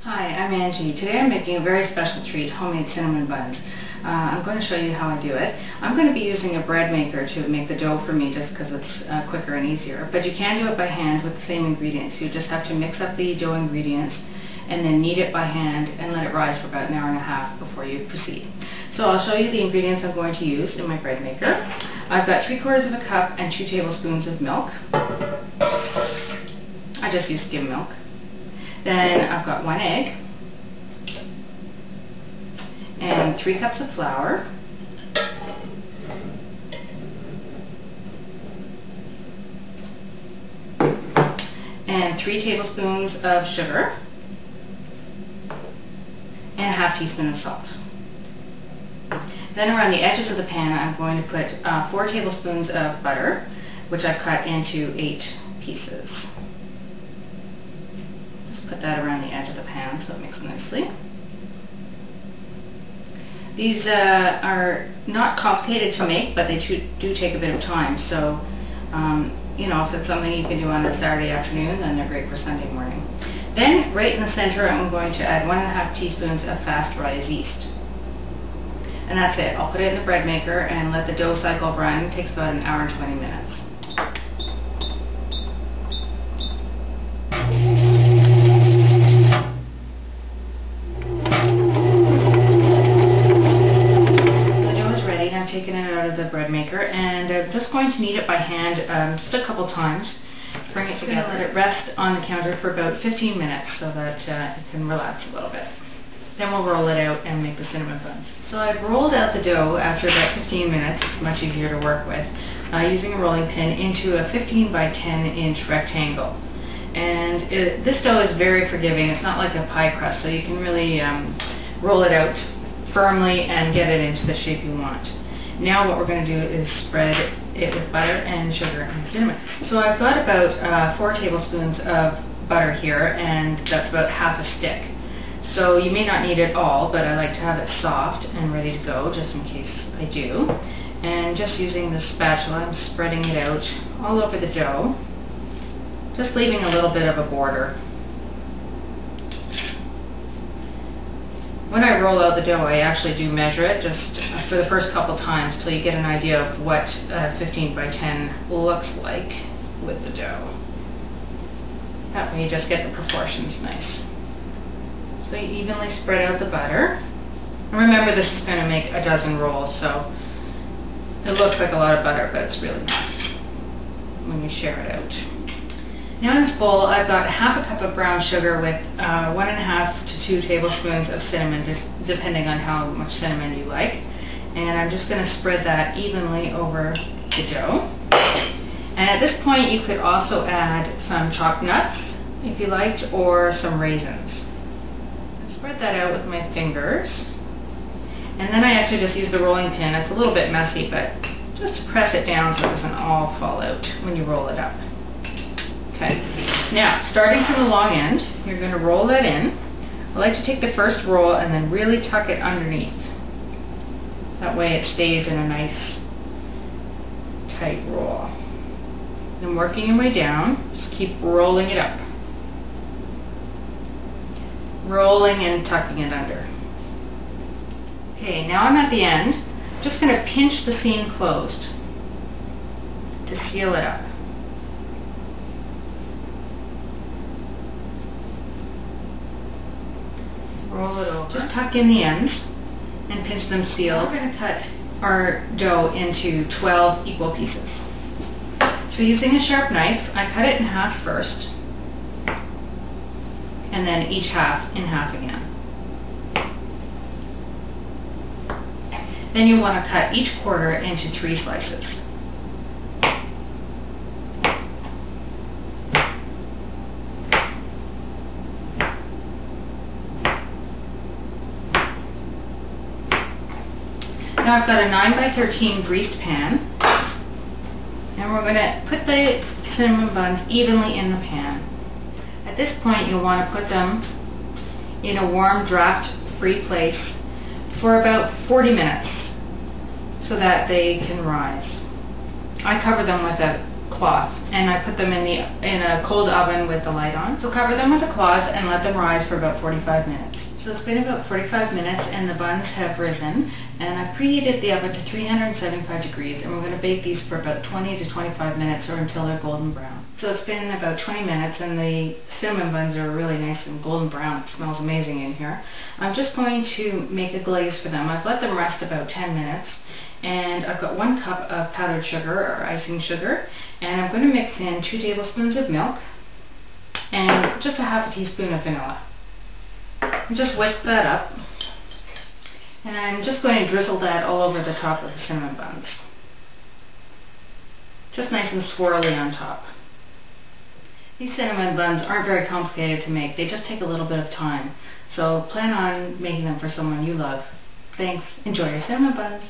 Hi, I'm Angie. Today I'm making a very special treat, homemade cinnamon buns. I'm going to show you how I do it. I'm going to be using a bread maker to make the dough for me just because it's quicker and easier. But you can do it by hand with the same ingredients. You just have to mix up the dough ingredients and then knead it by hand and let it rise for about an hour and a half before you proceed. So I'll show you the ingredients I'm going to use in my bread maker. I've got 3/4 of a cup and 2 tablespoons of milk. I just use skim milk. Then I've got 1 egg and 3 cups of flour, and 3 tablespoons of sugar, and a ½ teaspoon of salt. Then around the edges of the pan I'm going to put 4 tablespoons of butter, which I've cut into 8 pieces. Put that around the edge of the pan so it mixes nicely. These are not complicated to make, but they do take a bit of time. So, you know, if it's something you can do on a Saturday afternoon, then they're great for Sunday morning. Then, right in the center, I'm going to add 1½ teaspoons of fast rise yeast. And that's it. I'll put it in the bread maker and let the dough cycle run. It takes about 1 hour and 20 minutes. Taken it out of the bread maker, and I'm just going to knead it by hand just a couple times. Bring it together, let it rest on the counter for about 15 minutes so that it can relax a little bit. Then we'll roll it out and make the cinnamon buns. So I've rolled out the dough after about 15 minutes. It's much easier to work with using a rolling pin into a 15 by 10 inch rectangle. And this dough is very forgiving. It's not like a pie crust, so you can really roll it out firmly and get it into the shape you want. Now what we're going to do is spread it with butter and sugar and cinnamon. So I've got about 4 tablespoons of butter here, and that's about ½ a stick. So you may not need it all, but I like to have it soft and ready to go just in case I do. And just using the spatula, I'm spreading it out all over the dough, just leaving a little bit of a border. When I roll out the dough, I actually do measure it just for the first couple times till you get an idea of what 15 by 10 looks like with the dough. That way you just get the proportions nice. So you evenly spread out the butter. And remember, this is going to make a dozen rolls, so it looks like a lot of butter, but it's really not when you share it out. Now in this bowl, I've got ½ a cup of brown sugar with 1½ to 2 tablespoons of cinnamon, just depending on how much cinnamon you like. And I'm just going to spread that evenly over the dough. And at this point, you could also add some chopped nuts, if you liked, or some raisins. I spread that out with my fingers. And then I actually just use the rolling pin. It's a little bit messy, but just to press it down so it doesn't all fall out when you roll it up. Okay, now starting from the long end, you're going to roll that in. I like to take the first roll and then really tuck it underneath. That way it stays in a nice tight roll. Then working your way down, just keep rolling it up. Rolling and tucking it under. Okay, now I'm at the end. Just going to pinch the seam closed to seal it up. Roll it over. Just tuck in the ends and pinch them sealed. We're going to cut our dough into 12 equal pieces. So using a sharp knife, I cut it in half first, and then each half in half again. Then you want to cut each quarter into 3 slices. Now I've got a 9 by 13 greased pan, and we're going to put the cinnamon buns evenly in the pan. At this point, you'll want to put them in a warm, draft-free place for about 40 minutes so that they can rise. I cover them with a cloth and I put them in a cold oven with the light on. So cover them with a cloth and let them rise for about 45 minutes. So it's been about 45 minutes and the buns have risen, and I've preheated the oven to 375 degrees, and we're going to bake these for about 20 to 25 minutes or until they're golden brown. So it's been about 20 minutes and the cinnamon buns are really nice and golden brown. It smells amazing in here. I'm just going to make a glaze for them. I've let them rest about 10 minutes, and I've got 1 cup of powdered sugar or icing sugar, and I'm going to mix in 2 tablespoons of milk and just a half a teaspoon of vanilla. And just whisk that up, and I'm just going to drizzle that all over the top of the cinnamon buns. Just nice and swirly on top. These cinnamon buns aren't very complicated to make, they just take a little bit of time. So plan on making them for someone you love. Thanks. Enjoy your cinnamon buns.